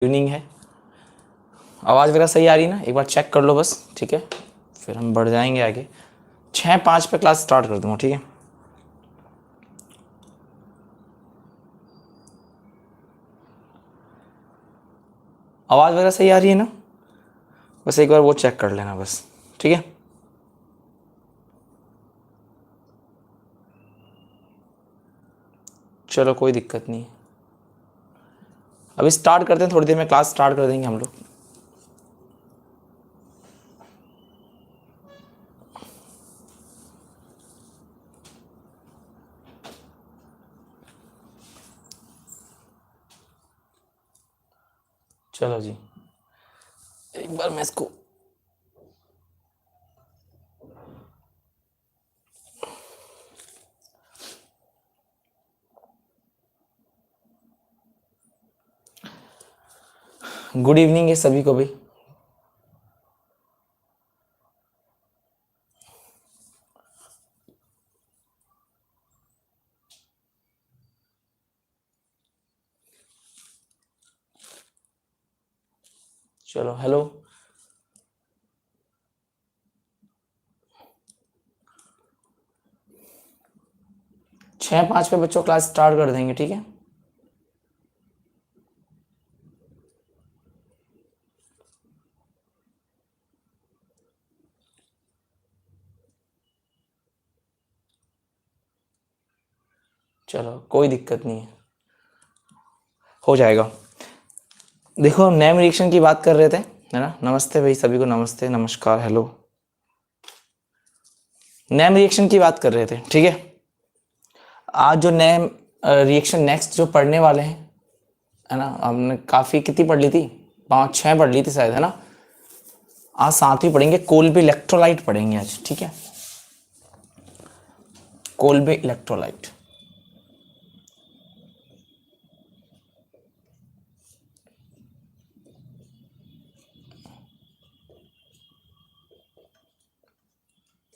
Evening है। आवाज़ वगैरह सही आ रही है ना? एक बार चेक कर लो बस, ठीक है? फिर हम बढ़ जाएंगे आगे। 6:05 पे क्लास स्टार्ट कर दूँगा, ठीक है? आवाज़ वगैरह सही आ रही है ना? बस एक बार वो चेक कर लेना बस, ठीक है? चलो कोई दिक्कत नहीं। अभी स्टार्ट करते हैं, थोड़ी देर में क्लास स्टार्ट कर देंगे हम लोग। चलो जी, एक बार मैं इसको गुड इवनिंग है सभी को भाई। चलो हेलो। 6:05 पे बच्चों क्लास स्टार्ट कर देंगे, ठीक है? चलो कोई दिक्कत नहीं है, हो जाएगा। देखो हम नेम रिएक्शन की बात कर रहे थे, है ना? नमस्ते भाई सभी को, नमस्ते, नमस्कार, हेलो। नेम रिएक्शन की बात कर रहे थे, ठीक है? आज जो नेम रिएक्शन नेक्स्ट जो पढ़ने वाले हैं, है ना? हमने काफ़ी कितनी पढ़ ली थी? 5-6 पढ़ ली थी शायद, है ना? आज साथ ही पढ़ेंगे कोल्बे इलेक्ट्रोलाइट पढ़ेंगे आज, ठीक है? Kolbe electrolyte.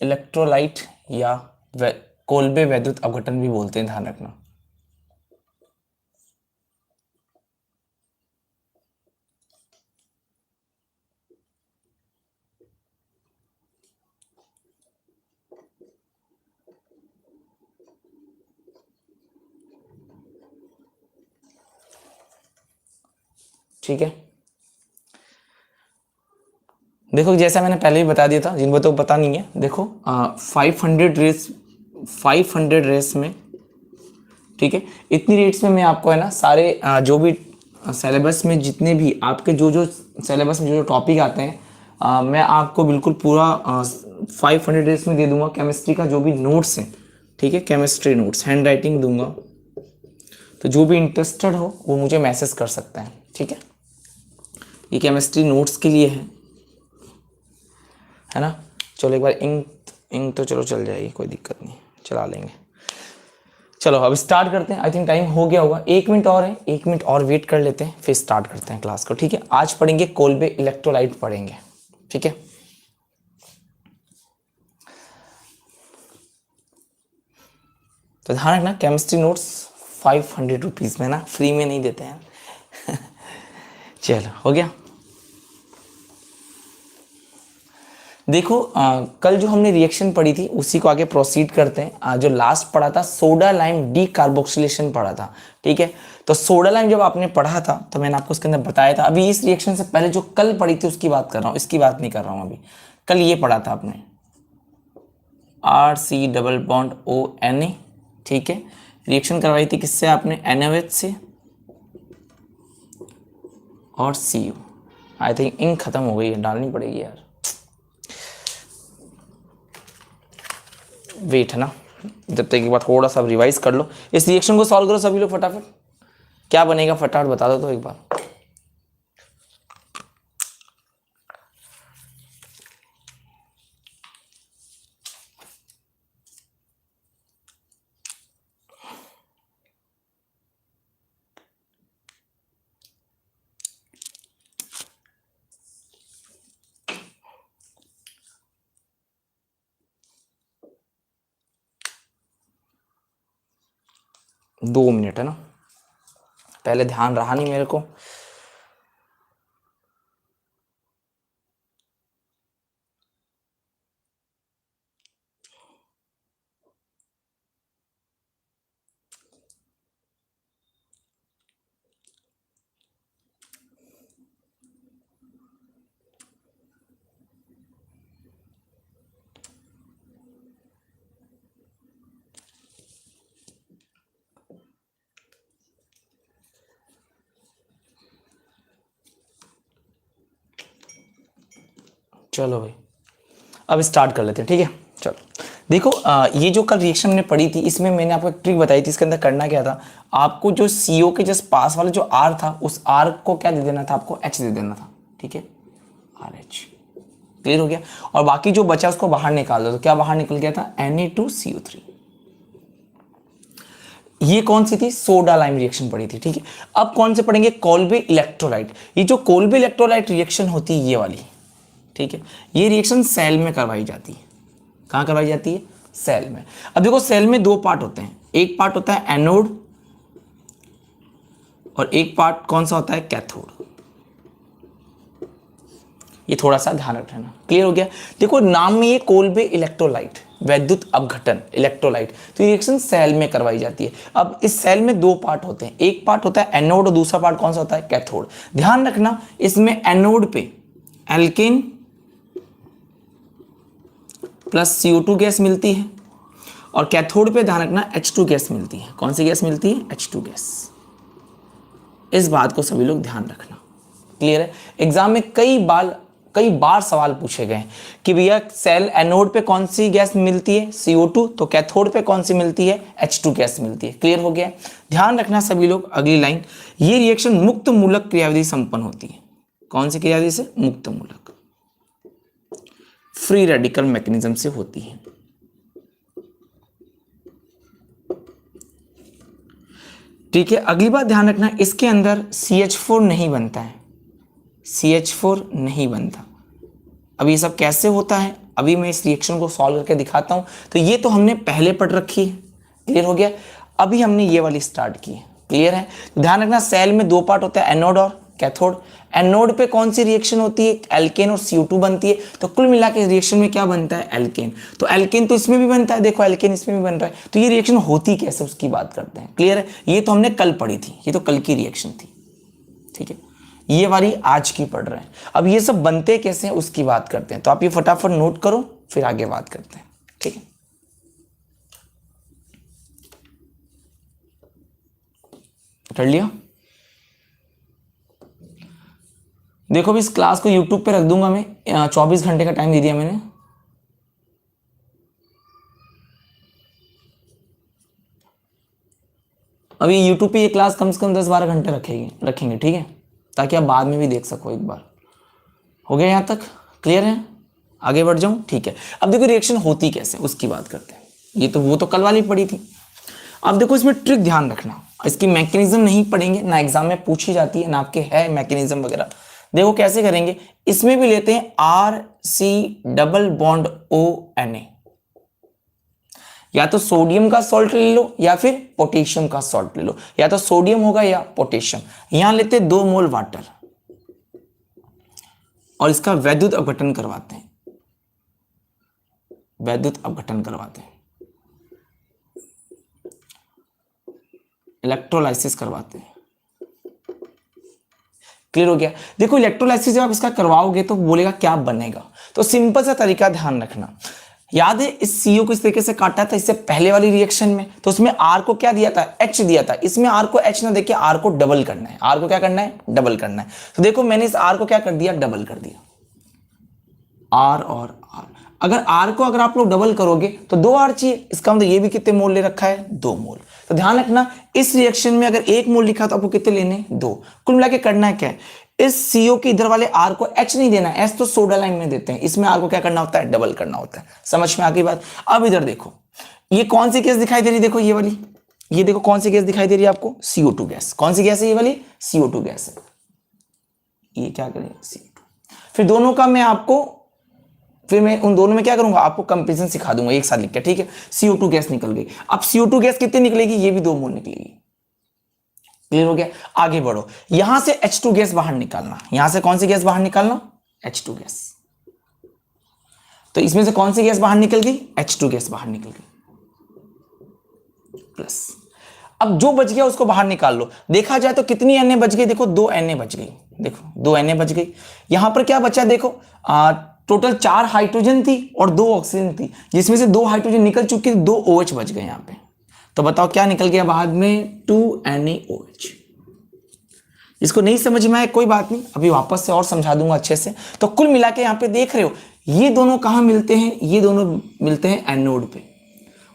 इलेक्ट्रोलाइट या कोल्बे वैद्युत अपघटन भी बोलते हैं, ध्यान रखना। ठीक है, देखो जैसा मैंने पहले ही बता दिया था, जिनको तो पता नहीं है, देखो 500 रेस में, ठीक है? इतनी रेट्स में मैं आपको, है ना, सारे जो भी सिलेबस में जितने भी आपके जो जो सिलेबस में जो जो टॉपिक आते हैं, मैं आपको बिल्कुल पूरा 500 रेस में दे दूंगा। केमिस्ट्री का जो भी नोट्स है, ठीक है? केमिस्ट्री नोट्स हैंड राइटिंग दूंगा, तो जो भी इंटरेस्टेड हो वो मुझे मैसेज कर सकता है, ठीक है? ये केमिस्ट्री नोट्स के लिए है ना? चलो एक बार इंक इंक तो चलो चल जाएगी, कोई दिक्कत नहीं, चला लेंगे। चलो अब स्टार्ट करते हैं। आई थिंक टाइम हो गया होगा, 1 मिनट और है, 1 मिनट और वेट कर लेते हैं, फिर स्टार्ट करते हैं क्लास को, ठीक है? आज पढ़ेंगे कोल्बे इलेक्ट्रोलाइट पढ़ेंगे, ठीक है? तो ध्यान रखना, केमिस्ट्री नोट्स 500 रुपीज़ में ना, फ्री में नहीं देते हैं। चलो हो गया। देखो कल जो हमने रिएक्शन पढ़ी थी उसी को आगे प्रोसीड करते हैं। जो लास्ट पढ़ा था सोडा लाइम डी कार्बोक्सिलेशन पढ़ा था, ठीक है? तो सोडा लाइम जब आपने पढ़ा था तो मैंने आपको उसके अंदर बताया था। अभी इस रिएक्शन से पहले जो कल पढ़ी थी उसकी बात कर रहा हूँ, इसकी बात नहीं कर रहा हूँ अभी। कल ये पढ़ा था आपने, RC डबल बॉन्ड ONA, ठीक है? रिएक्शन करवाई थी किससे आपने? NaOH से और Cu। आई थिंक इंक खत्म हो गई है, डालनी पड़ेगी यार, वेट, है ना? जब तक एक बार थोड़ा सा रिवाइज कर लो, इस रिएक्शन को सॉल्व करो सभी लोग फटाफट। क्या बनेगा फटाफट बता दो तो एक बार। दो मिनट, है ना? पहले ध्यान रहा नहीं मेरे को, चलो भाई अब स्टार्ट कर लेते हैं, ठीक है। चलो देखो, ये जो कल रिएक्शन हमने पढ़ी थी इसमें मैंने आपको एक ट्रिक बताई थी। इसके अंदर करना क्या था, आपको जो CO के जस्ट पास वाला जो R था उस R को क्या दे देना था, आपको H दे देना था, ठीक है, RH। क्लियर हो गया। और बाकी जो बचा उसको बाहर निकाल दो, तो क्या बाहर निकल गया था, Na2CO3। ये कौन सी थी, सोडा लाइम रिएक्शन पड़ी थी, ठीक है। अब कौन से पढ़ेंगे, कोल्बे इलेक्ट्रोलाइट। ये जो कोल्बे इलेक्ट्रोलाइट रिएक्शन होती है ये वाली, ठीक है, ये रिएक्शन सेल में करवाई जाती है। कहाँ करवाई जाती है, सेल में। अब देखो सेल में दो पार्ट होते हैं, एक पार्ट होता है एनोड और एक पार्ट कौन सा होता है, कैथोड। ये थोड़ा सा ध्यान रखना। क्लियर हो गया। देखो नाम में ये कोल्बे इलेक्ट्रोलाइट, वैद्युत अपघटन इलेक्ट्रोलाइट, तो रिएक्शन सेल में करवाई जाती है। अब इस सेल में दो पार्ट होते हैं, एक पार्ट होता है एनोड और दूसरा पार्ट कौन सा होता है, कैथोड। ध्यान रखना इसमें एनोड पे एल्केन प्लस CO2 गैस मिलती है और कैथोड पे ध्यान रखना H2 गैस मिलती है। कौन सी गैस मिलती है, H2 गैस। इस बात को सभी लोग ध्यान रखना। क्लियर है। एग्जाम में कई बार सवाल पूछे गए कि भैया सेल एनोड पे कौन सी गैस मिलती है, CO2, तो कैथोड पे कौन सी मिलती है, H2 गैस मिलती है। क्लियर हो गया। ध्यान रखना सभी लोग। अगली लाइन, ये रिएक्शन मुक्त मूलक क्रियाविधि संपन्न होती है। कौन सी क्रियाविधि से, मुक्त मूलक, फ्री रेडिकल मैकेनिज्म से होती है। ठीक है। अगली बात ध्यान रखना, इसके अंदर CH4 नहीं बनता है, CH4 नहीं बनता। अब ये सब कैसे होता है, अभी मैं इस रिएक्शन को सॉल्व करके दिखाता हूं। तो ये तो हमने पहले पढ़ रखी है, क्लियर हो गया। अभी हमने ये वाली स्टार्ट की है, क्लियर है। ध्यान रखना सेल में दो पार्ट होता है, एनोड और कैथोड। एनोड पे कौन सी रिएक्शन होती है, एल्केन और CO2 बनती है। तो कुल मिला के रिएक्शन में क्या बनता है, एल्केन। तो एल्केन तो इसमें भी बनता है, देखो एल्केन इसमें भी बन रहा है। तो ये रिएक्शन होती कैसे उसकी बात करते हैं, क्लियर है। ये तो हमने कल पढ़ी थी, ये तो कल की रिएक्शन थी, ठीक है। ये वाली आज की पढ़ रहे हैं। अब ये सब बनते कैसे हैं उसकी बात करते हैं। तो आप ये फटाफट नोट करो, फिर आगे बात करते हैं, ठीक है। कर लिया। देखो अभी इस क्लास को YouTube पे रख दूंगा मैं, 24 घंटे का टाइम दे दिया मैंने। अभी YouTube पे ये क्लास कम से कम 10-12 घंटे रखेंगे, ठीक है, ताकि आप बाद में भी देख सको एक बार। हो गया यहाँ तक, क्लियर है। आगे बढ़ जाऊं, ठीक है। अब देखो रिएक्शन होती कैसे उसकी बात करते हैं। ये तो वो तो कल वाली पड़ी थी। अब देखो इसमें ट्रिक ध्यान रखना, इसकी मैकेनिज्म नहीं पढ़ेंगे ना, एग्जाम में पूछी जाती है ना, आपके है मैकेनिज्म वगैरह। देखो कैसे करेंगे, इसमें भी लेते हैं RC डबल बॉन्ड ONA। या तो सोडियम का सॉल्ट ले लो या फिर पोटेशियम का सॉल्ट ले लो, या तो सोडियम होगा या पोटेशियम। यहां लेते 2 मोल वाटर और इसका वैद्युत अपघटन करवाते हैं, वैद्युत अपघटन करवाते हैं, इलेक्ट्रोलाइसिस करवाते हैं। क्लियर हो गया। देखो इलेक्ट्रोलाइसिस जब आप इसका करवाओगे तो बोलेगा क्या बनेगा। तो सिंपल सा तरीका ध्यान रखना, याद है इस CO को इस तरीके से काटा था इससे पहले वाली रिएक्शन में, तो उसमें R को क्या दिया था, H दिया था। इसमें R को H ना देके R को डबल करना है, R को क्या करना है, डबल करना है। तो देखो मैंने इस R को क्या कर दिया, डबल कर दिया, R और R। अगर R को अगर आप लोग डबल करोगे तो 2 R चाहिए, इसका मतलब ये भी कितने मोल ले रखा है, 2 मोल। तो ध्यान रखना इस रिएक्शन में अगर 1 मोल लिखा तो आपको कितने लेने, 2। कुल मिला के करना है क्या है, इस CO के इधर वाले R को H नहीं देना, S तो सोडा लाइन में देते हैं, इसमें R को क्या करना होता है, डबल करना होता है। समझ में आ गई बात। अब इधर देखो ये कौन सी गैस दिखाई दे रही है, देखो ये वाली, ये देखो कौन सी गैस दिखाई दे रही है आपको, CO2 गैस। कौन सी गैस है ये वाली, CO2 गैस है। ये क्या करें, CO2। फिर दोनों का मैं आपको, फिर मैं उन दोनों में क्या करूंगा, आपको कंपैरिजन सिखा दूंगा एक साथ लिख के, ठीक है। CO2 गैस निकल गई। अब CO2 गैस कितनी निकलेगी, ये भी 2 मोल निकलेगी। क्लियर हो गया। आगे बढ़ो, यहां से H2 गैस बाहर निकालना, यहां से कौन सी गैस बाहर निकालना, H2 गैस। तो इसमें से कौन सी गैस बाहर निकल गई, H2 गैस बाहर निकल गई, प्लस। अब जो बच गया उसको बाहर निकाल लो। देखा जाए तो कितनी Na बच गई, देखो 2 Na बच गई, देखो 2 Na बच गई। यहां पर क्या बचा, देखो टोटल 4 हाइड्रोजन थी और 2 ऑक्सीजन थी, जिसमें से 2 हाइड्रोजन निकल चुकी थी, 2 OH बच गए यहां पे। तो बताओ क्या निकल गया बाद में, 2 NaOH। इसको नहीं समझ में आया कोई बात नहीं, अभी वापस से और समझा दूंगा अच्छे से। तो कुल मिला के यहां पे देख रहे हो ये दोनों कहाँ मिलते हैं, ये दोनों मिलते हैं एनोड पे,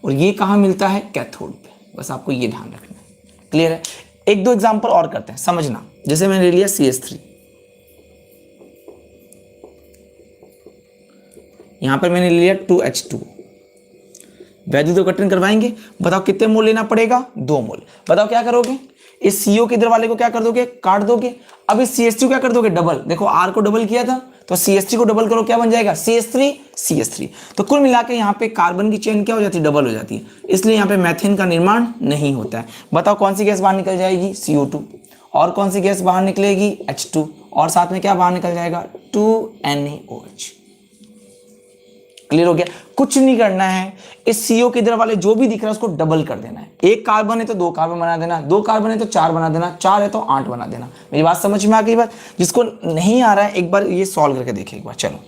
और ये कहाँ मिलता है, कैथोड पे। बस आपको ये ध्यान रखना है। क्लियर है? एक दो एग्जांपल और करते हैं, समझना। जैसे मैंने ले लिया CH3, यहां पर मैंने ले लिया 2H2, वैद्युतीकरण करवाएंगे, बताओ कितने मोल लेना पड़ेगा, 2 मोल। बताओ क्या करोगे, इस CO के इधर वाले को क्या कर दोगे, काट दोगे। अब इस CH3 को क्या कर दोगे, डबल। देखो R को डबल किया था, तो CH3 को डबल करो, क्या बन जाएगा, CH3। तो कुल मिला के यहाँ पे कार्बन की चेन क्या हो जाती है, डबल हो जाती है, इसलिए यहाँ पे मैथेन का निर्माण नहीं होता है। बताओ कौन सी गैस बाहर निकल जाएगी, CO2, और कौन सी गैस बाहर निकलेगी, H2, और साथ में क्या बाहर निकल जाएगा, 2NaOH। क्लियर हो गया? कुछ नहीं करना है, इस CO के इधर वाले जो भी दिख रहा है उसको डबल कर देना है। एक कार्बन है तो 2 कार्बन बना देना, 2 कार्बन है तो 4 बना देना, 4 है तो 8 बना देना। मेरी बात समझ में आ गई बात? जिसको नहीं आ रहा है एक बार ये सॉल्व करके देखे एक बार। चलो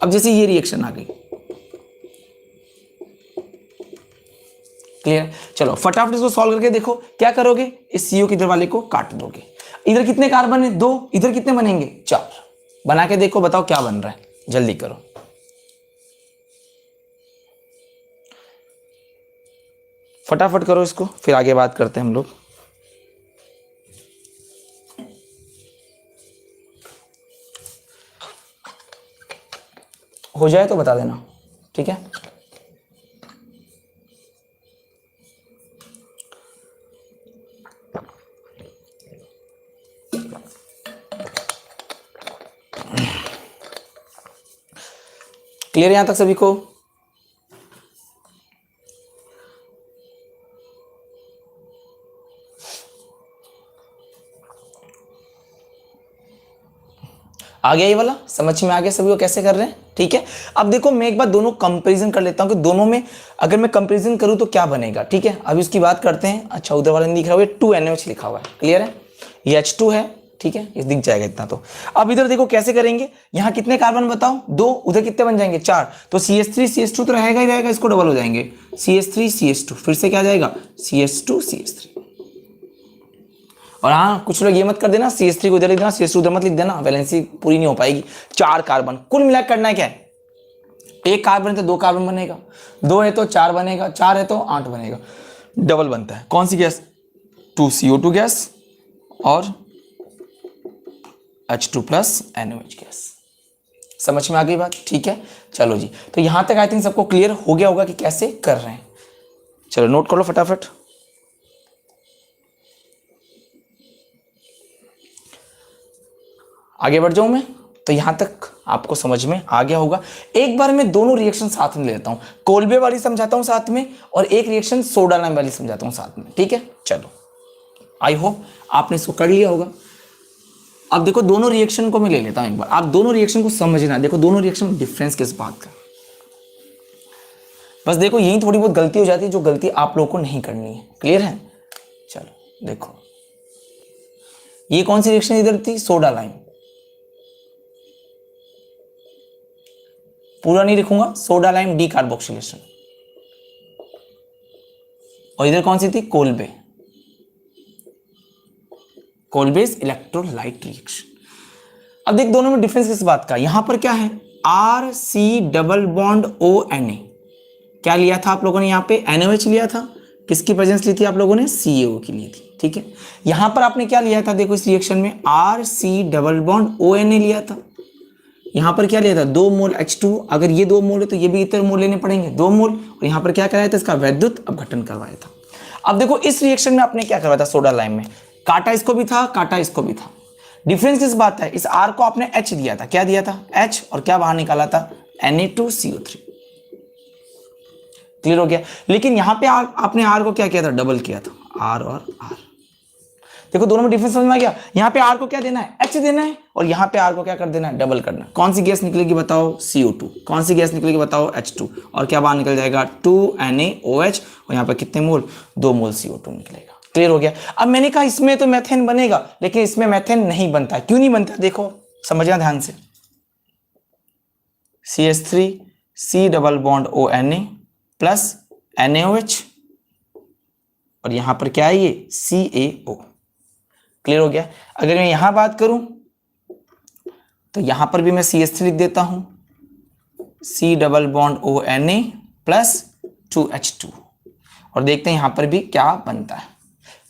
अब जैसे ये रिएक्शन आ गई, क्लियर? चलो फटाफट इसको सॉल्व करके देखो, क्या करोगे, इस CO के इधर वाले को काट दोगे। इधर कितने कार्बन है, 2, इधर कितने बनेंगे, 4। बना के देखो, बताओ क्या बन रहा है, जल्दी करो। फटाफट करो इसको, फिर आगे बात करते हैं हम लोग। हो जाए तो बता देना, ठीक है? क्लियर यहां तक सभी को? आ गया ये वाला, समझ में आ गया सभी को कैसे कर रहे हैं? ठीक है। अब देखो मैं एक बार दोनों कंपैरिजन कर लेता हूं कि दोनों में अगर मैं कंपैरिजन करूं तो क्या बनेगा। ठीक है, अब इसकी बात करते हैं। अच्छा उधर वाले दिख रहा है 2NaOH लिखा हुआ है, क्लियर है? ये H2 है, ठीक है, ये दिख जाएगा इतना तो। अब इधर देखो कैसे करेंगे, यहाँ कितने कार्बन बताओ, 2, उधर कितने बन जाएंगे, 4। तो CH3 CH2 तो रहेगा ही रहेगा, इसको डबल हो जाएंगे, CH3 CH2, फिर से क्या आ जाएगा, CH2 CH3। और हाँ कुछ लोग ये मत कर देना CH3 को इधर लिख देना, CH2 उधर मत लिख देना, वैलेंसी पूरी नहीं हो पाएगी। 4 कार्बन कुल मिलाकर करना है क्या है, एक कार्बन है तो 2 कार्बन बनेगा, 2 है तो 4 बनेगा, 4 है तो 8 बनेगा, डबल बनता है। कौन सी गैस, 2CO2 गैस और H2 प्लस NaOH गैस। समझ में आ गई बात? ठीक है, चलो जी। तो यहां तक आई थिंक सबको क्लियर हो गया होगा कि कैसे कर रहे हैं। चलो नोट कर लो फटाफट। आगे बढ़ जाऊं मैं, तो यहां तक आपको समझ में आ गया होगा। एक बार मैं दोनों रिएक्शन साथ में ले लेता हूं, कोल्बे वाली समझाता हूं साथ में, और एक रिएक्शन सोडा लाइम वाली समझाता हूं साथ में। ठीक है, चलो आई होप आपने इसको कर लिया होगा। अब देखो दोनों रिएक्शन को मैं ले लेता हूं एक बार, आप दोनों रिएक्शन को समझना। देखो दोनों रिएक्शन डिफरेंस किस बात का, बस देखो यही थोड़ी बहुत गलती हो जाती है, जो गलती आप लोगों को नहीं करनी है। क्लियर है? चलो देखो ये कौन सी रिएक्शन इधर थी, सोडा लाइम, पूरा नहीं लिखूंगा, सोडा लाइम डीकार्बोक्सिलेशन। और इधर कौन सी थी, कोल्बे, कोल्बेस इलेक्ट्रोलाइट रिएक्शन। अब देख दोनों में डिफरेंस किस बात का, यहां पर क्या है, RC डबल बॉन्ड ONa, क्या लिया था आप लोगों ने, यहाँ पे NaOH लिया था, किसकी प्रेजेंस ली थी आप लोगों ने, CaO की ली थी। ठीक है, यहां पर आपने क्या लिया था, देखो इस रिएक्शन में RC डबल बॉन्ड ONa लिया था, यहां पर क्या लिया था, 2 मोल H2। अगर ये 2 मोल है तो ये भी इतने मोल लेने पड़ेंगे, 2 मोल। और यहां पर क्या कराया था, इसका वैद्युत अपघटन करवाया था। अब देखो इस रिएक्शन में आपने क्या करवाया था, सोडा लाइम में काटा इसको भी था, काटा इसको भी था। डिफरेंस किस बात है, इस R को आपने H दिया था, क्या दिया था, H, और क्या बाहर निकाला था, Na2CO3। क्लियर हो गया? लेकिन यहां पे आपने R को क्या किया था, डबल किया था, R और R। देखो दोनों में डिफरेंस समझ में आ गया। यहाँ पे R को क्या देना है, H देना है, और यहाँ पे R को क्या कर देना है, डबल करना है। कौन सी गैस निकलेगी बताओ, CO2। कौन सी गैस निकलेगी बताओ, H2। और क्या बाहर निकल जाएगा, 2NaOH, और यहाँ पे कितने मोल, 2 मोल CO2 निकलेगा। क्लियर हो गया? अब मैंने कहा इसमें तो मैथेन बनेगा, लेकिन इसमें मैथेन नहीं बनता। क्यों नहीं बनता, देखो समझना ध्यान से। CH3 C double bond ONa plus NaOH, और यहां पर क्या है, ये CaO। क्लियर हो गया। अगर मैं यहां बात करूं तो यहां पर भी मैं CH3 लिख देता हूं, C double bond ONA plus 2H2, और देखते हैं यहां पर भी क्या बनता है।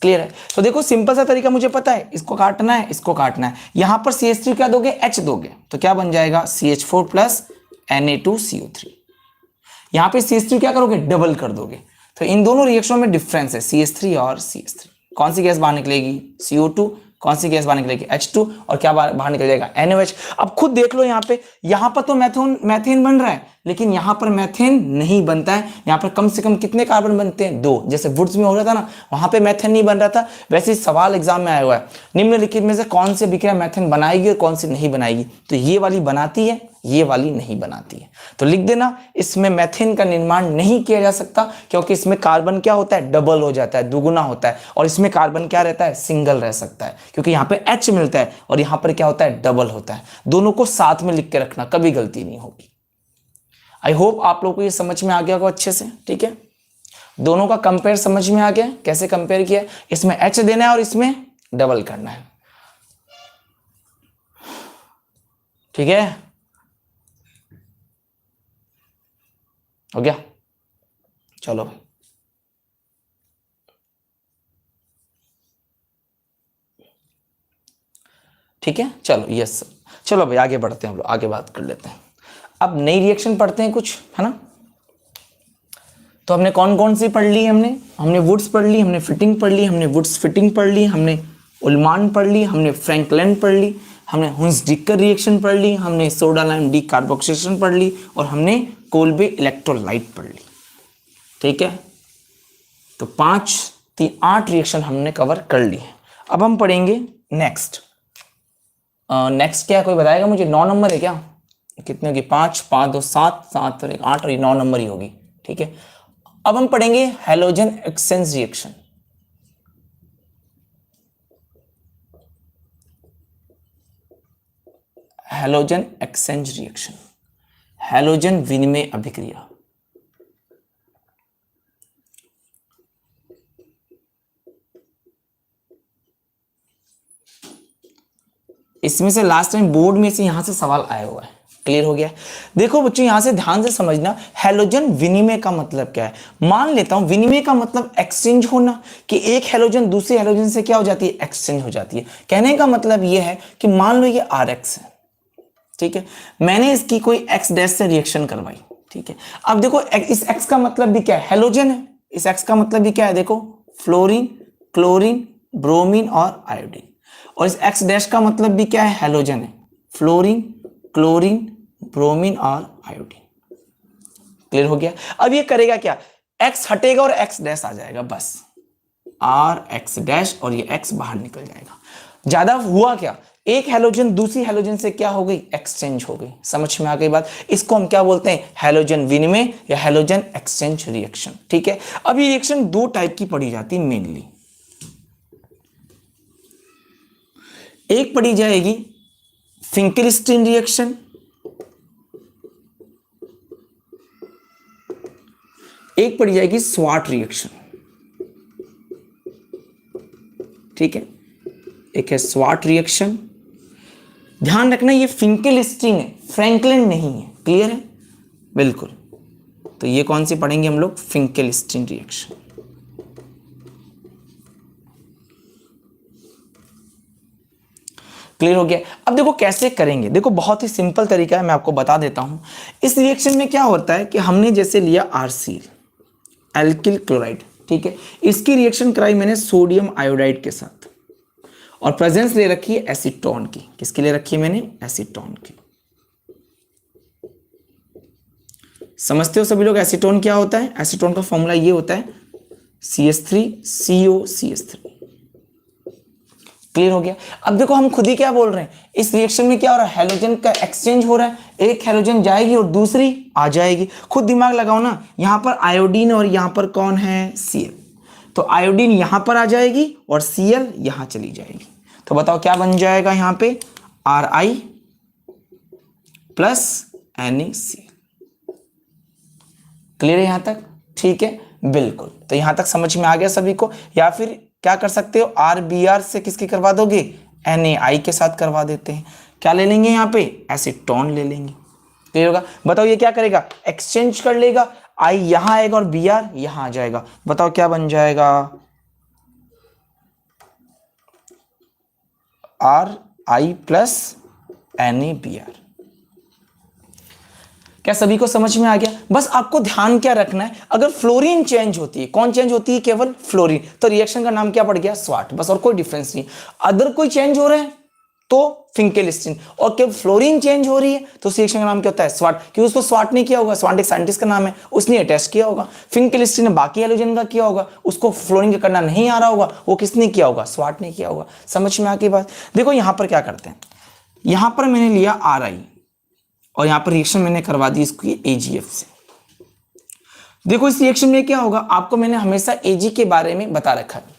क्लियर है। तो देखो सिंपल सा तरीका मुझे पता है, इसको काटना है, इसको काटना है। यहां पर CH3 क्या दोगे, H दोगे, तो क्या बन जाएगा CH4 प्लस Na2CO3। यहां पे CH3 क्या करोगे, डबल कर दोगे। तो इन दोनों रिएक्शनों में डिफरेंस है, CH3 और CH3। कौन सी गैस बाहर निकलेगी, CO2, कौन सी गैस बाहर निकलेगी, H2, और क्या बाहर निकल जाएगा, NaOH। अब खुद देख लो यहां पर तो मैथेन बन रहा है, लेकिन यहां पर मैथेन नहीं बनता है। यहां पर कम से कम कितने कार्बन बनते हैं, 2। जैसे वुड्स में हो रहा था ना, वहां पे मैथेन नहीं बन रहा था, वैसे ही सवाल एग्जाम में आया हुआ है, निम्नलिखित में से कौन से विक्रिया मैथेन बनाएगी और कौन सी नहीं बनाएगी। तो ये वाली बनाती है, ये वाली नहीं बनाती है। तो लिख देना, इसमें मैथेन का निर्माण नहीं किया जा सकता, क्योंकि इसमें कार्बन क्या होता है, डबल हो जाता है, दुगुना होता है, और इसमें कार्बन क्या रहता है, सिंगल रह सकता है, क्योंकि यहां पे H मिलता है और यहां पर क्या होता है, डबल होता है। दोनों को साथ में लिख के रखना, कभी गलती नहीं होगी। आई होप आप लोगों को ये समझ में आ गया होगा अच्छे से। ठीक है, दोनों का कंपेयर समझ में आ गया, कैसे कंपेयर किया, इसमें H देना है और इसमें डबल करना है। ठीक है, हो गया, चलो भाई। ठीक है, चलो, यस सर। चलो भाई आगे बढ़ते हैं, हम लोग आगे बात कर लेते हैं। अब नई रिएक्शन पढ़ते हैं कुछ, है ना। तो हमने कौन कौन सी पढ़ ली, हमने वुड्स पढ़ ली, हमने फिटिंग पढ़ ली, हमने वुड्स फिटिंग पढ़ ली, हमने उल्मान पढ़ ली, हमने फ्रैंकलिन पढ़ ली, हमने हुंस-डिक्कर रिएक्शन पढ़ ली, हमने सोडा लाइम डीकार्बोक्सिलेशन पढ़ ली, और हमने कोल्बे इलेक्ट्रोलाइट पढ़ ली। ठीक है, तो 5, 3, 8 रिएक्शन हमने कवर कर ली है। अब हम पढ़ेंगे नेक्स्ट। नेक्स्ट क्या है, कोई बताएगा मुझे, 9 नंबर है क्या, कितने होगी, 5, 5, 2, 7, 7 और 1, 8, और ये 9 नंबर ही होगी। ठीक है, अब हम पढ़ेंगे halogen exchange reaction. Halogen exchange reaction, halogen विनिमय अभिक्रिया। इसमें से लास्ट टाइम बोर्ड में से यहां से सवाल आया हुआ है, क्लियर हो गया। देखो बच्चों, यहां से ध्यान से समझना, हैलोजन विनिमय का मतलब क्या है। मान लेता हूं विनिमय का मतलब एक्सचेंज होना, कि एक हैलोजन दूसरे हैलोजन से क्या हो जाती है, एक्सचेंज हो जाती है। कहने का मतलब यह है कि मान लो ये RX है, ठीक है, मैंने इसकी कोई X डैश से रिएक्शन करवाई। ठीक है, अब देखो इस X का मतलब भी क्या है, हैलोजन है, इस X का मतलब भी क्या है, देखो फ्लोरीन, क्लोरीन, ब्रोमीन और आयोडीन, और इस X डैश का मतलब भी क्या है, हैलोजन है, फ्लोरीन, क्लोरीन, ब्रोमीन और आयोडीन। क्लियर हो गया। अब ये करेगा क्या, X हटेगा और X डैश आ जाएगा, बस RX डैश, और ये X बाहर निकल जाएगा। ज्यादा हुआ क्या, एक हैलोजन दूसरी हैलोजन से क्या हो गई, एक्सचेंज हो गई। समझ में आ गई बात। इसको हम क्या बोलते हैं, हैलोजन विनिमय या हैलोजन एक्सचेंज रिएक्शन। ठीक है, अब ये रिएक्शन 2 टाइप की पढ़ी जाती है मेनली। एक पढ़ी जाएगी फिंकेलस्टीन रिएक्शन, एक पढ़ी जाएगी स्वाट रिएक्शन। ठीक है, एक है स्वाट रिएक्शन। ध्यान रखना ये फिंकेलस्टीन है, फ्रैंकलिन नहीं है, क्लियर है, बिल्कुल। तो ये कौन सी पढ़ेंगे हम लोग, फिंकेलस्टीन रिएक्शन। क्लियर हो गया। अब देखो कैसे करेंगे, देखो बहुत ही सिंपल तरीका है, मैं आपको बता देता हूं। इस रिएक्शन में क्या होता है कि हमने जैसे लिया RCl, एल्किल क्लोराइड, ठीक है, इसकी रिएक्शन कराई मैंने सोडियम आयोडाइड के साथ, और प्रेजेंस ले रखी है एसीटोन की। किसकी ले रखी है मैंने, एसीटोन की। समझते हो सभी लोग एसीटोन क्या होता है, एसीटोन का फॉर्मूला ये होता है CH3COCH3। क्लियर हो गया। अब देखो हम खुद ही क्या बोल रहे हैं, इस रिएक्शन में क्या हो रहा है, हैलोजन का एक्सचेंज हो रहा है, एक हैलोजन जाएगी और दूसरी आ जाएगी। खुद दिमाग लगाओ ना, यहां पर आयोडीन और यहां पर कौन है, Cl, तो आयोडीन यहां पर आ जाएगी और Cl यहां चली जाएगी। तो बताओ क्या बन जाएगा यहां पे, Ri प्लस NaCl। क्लियर है यहां तक, ठीक है, बिल्कुल। तो यहां तक समझ में आ गया सभी को, या फिर क्या कर सकते हो, RBr से किसकी करवा दोगे, NaI के साथ करवा देते हैं। क्या ले लेंगे यहाँ पे, एसीटोन ले लेंगे। क्लियर होगा। बताओ ये क्या करेगा, एक्सचेंज कर लेगा, I यहां आएगा और Br यहां आ जाएगा। बताओ क्या बन जाएगा, RI प्लस NaBr। क्या सभी को समझ में आ गया। बस आपको ध्यान क्या रखना है, अगर फ्लोरीन चेंज होती है, कौन चेंज होती है, केवल फ्लोरीन, तो रिएक्शन का नाम क्या पड़ गया, स्वाट, बस और कोई डिफरेंस नहीं। अदर कोई चेंज हो रहे हैं तो फिंकेलिस्टीन, और केवल फ्लोरीन चेंज हो रही है तो उस रिएक्शन का नाम क्या होता है, स्वाट, क्योंकि उसको स्वाट ने किया होगा, स्वाट एक साइंटिस्ट का नाम है, उसने टेस्ट किया होगा। फिंकेलिस्टीन ने बाकी हैलोजन का किया होगा, उसको फ्लोरीन का करना नहीं आ रहा होगा, वो किसने किया होगा, स्वाट ने किया होगा। समझ में आ गई बात। देखो यहां पर क्या करते हैं, यहां पर मैंने लिया RI और यहां पर रिएक्शन मैंने करवा दी इसकी AgF से। देखो इस रिएक्शन में क्या होगा, आपको मैंने हमेशा Ag के बारे में बता रखा है,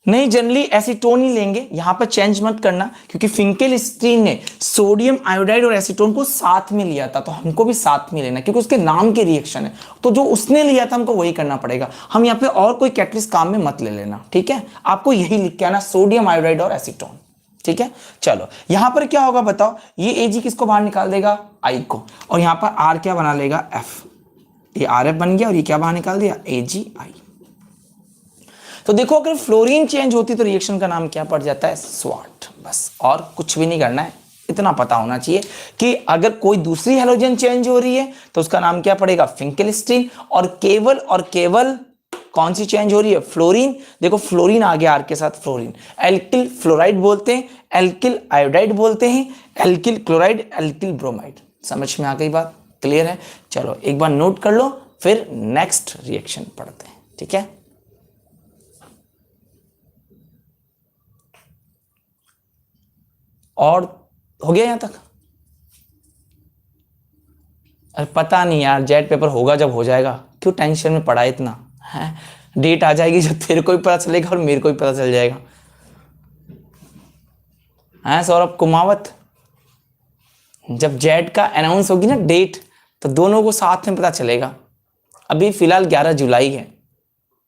नहीं जनरली एसीटोन ही लेंगे, यहां पर चेंज मत करना, क्योंकि फिंकेलिस्टीन ने सोडियम आयोडाइड और एसीटोन को साथ में लिया था, तो हमको भी साथ में लेना, क्योंकि उसके नाम की रिएक्शन है, तो जो उसने लिया था हमको वही करना पड़ेगा। हम यहाँ पे और कोई कैटलिस्ट काम में मत ले लेना, ठीक है, आपको यही लिख के आना, सोडियम आयोडाइड और एसीटोन, ठीक है। चलो यहां पर क्या होगा बताओ, ये Ag किसको बाहर निकाल देगा, I को, और यहां पर R क्या बना लेगा, F, ये RF बन गया, और ये क्या बाहर निकाल दिया, AgI। तो देखो अगर फ्लोरीन चेंज होती तो रिएक्शन का नाम क्या पड़ जाता है, स्वाट, बस और कुछ भी नहीं करना है, इतना पता होना चाहिए कि अगर कोई दूसरी हैलोजन चेंज हो रही है तो उसका नाम क्या पड़ेगा, फिंकेलिस्टीन, और केवल कौन सी चेंज हो रही है, फ्लोरीन। देखो फ्लोरीन आ गया R के साथ, फ्लोरीन, एल्किल फ्लोराइड बोलते हैं, एल्किल आयोडाइड बोलते हैं, एल्किल क्लोराइड, एल्किल ब्रोमाइड। समझ में आ गई बात, क्लियर है। चलो एक बार नोट कर लो, फिर नेक्स्ट रिएक्शन पढ़ते हैं, ठीक है। और हो गया यहां तक, अरे पता नहीं यार, जेट पेपर होगा जब हो जाएगा, क्यों टेंशन में पड़ा इतना है, डेट आ जाएगी जब तेरे को भी पता चलेगा और मेरे को भी पता चल जाएगा, है सौरभ कुमावत। जब जेट का अनाउंस होगी ना डेट, तो दोनों को साथ में पता चलेगा। अभी फिलहाल 11 जुलाई है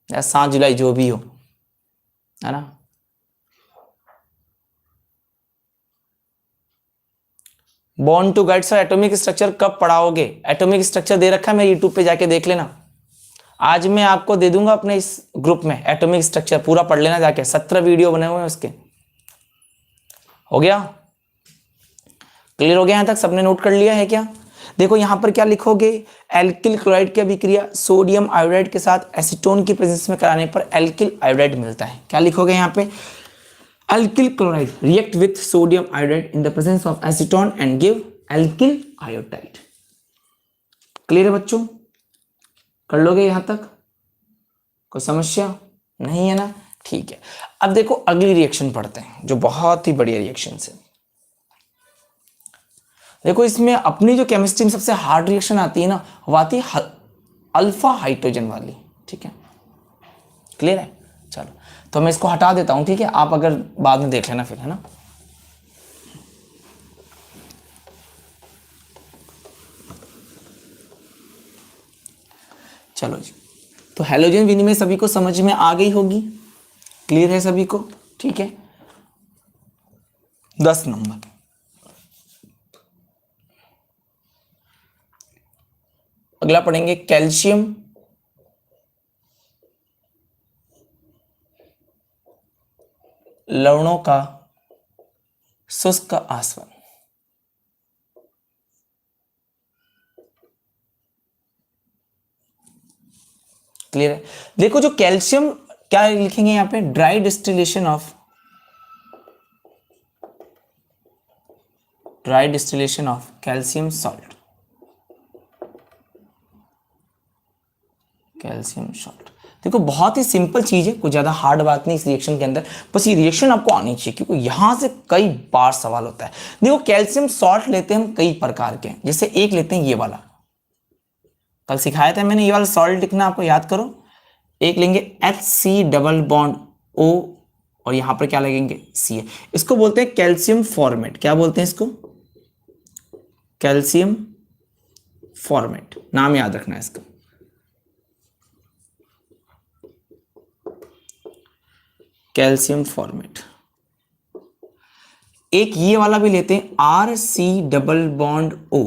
या 7 जुलाई, जो भी हो, है ना। Born to guide sir, atomic structure कब पढ़ाओगे, एटॉमिक स्ट्रक्चर दे रखा है, मैं यूट्यूब पे जाके देख लेना, आज मैं आपको दे दूंगा अपने इस ग्रुप में एटॉमिक स्ट्रक्चर, पूरा पढ़ लेना जाके, 17 वीडियो बने हुए हैं उसके। हो गया, क्लियर हो गया यहां तक, सबने नोट कर लिया है क्या। देखो यहां पर क्या लिखोगे, एल्किल क्लोराइड की अभिक्रिया सोडियम आयोडाइड के साथ एसीटोन की प्रेजेंस में कराने पर एल्किल आयोडाइड मिलता है। क्या लिखोगे यहां पे, alkyl chloride react with sodium iodide in the presence of acetone and give alkyl iodide। Clear है बच्चों, कर लोगे यहां तक, कोई समस्या नहीं है ना, ठीक है। अब देखो अगली रिएक्शन पढ़ते हैं, जो बहुत ही बढ़िया रिएक्शन है। देखो इसमें अपनी जो केमिस्ट्री में सबसे हार्ड रिएक्शन आती है ना, वो आती है अल्फा हाइड्रोजन वाली, ठीक है, क्लियर है। चलो तो मैं इसको हटा देता हूं, ठीक है, आप अगर बाद में देख लेना फिर, है ना। चलो जी, तो हैलोजन विनिमय सभी को समझ में आ गई होगी, क्लियर है सभी को, ठीक है। 10 नंबर, अगला पढ़ेंगे कैल्शियम लवणों का शुष्क आसवन। क्लियर है। देखो जो कैल्शियम, क्या लिखेंगे यहां पे, dry distillation of calcium salt, calcium salt. देखो बहुत ही सिंपल चीज है, कोई ज्यादा हार्ड बात नहीं इस रिएक्शन के अंदर, बस ये रिएक्शन आपको आनी चाहिए, क्योंकि यहां से कई बार सवाल होता है। देखो कैल्शियम सॉल्ट लेते हैं हम कई प्रकार के, जैसे एक लेते हैं ये वाला, कल सिखाया था मैंने, ये वाला सॉल्ट लिखना आपको याद करो। एक लेंगे HC डबल बॉन्ड O, और यहां पर क्या लगेंगे Ca, इसको बोलते हैं कैल्शियम फॉर्मेट। क्या बोलते हैं इसको, कैल्शियम फॉर्मेट, नाम याद रखना है इसका। Calcium formate. एक ये वाला भी लेते हैं R C double bond O,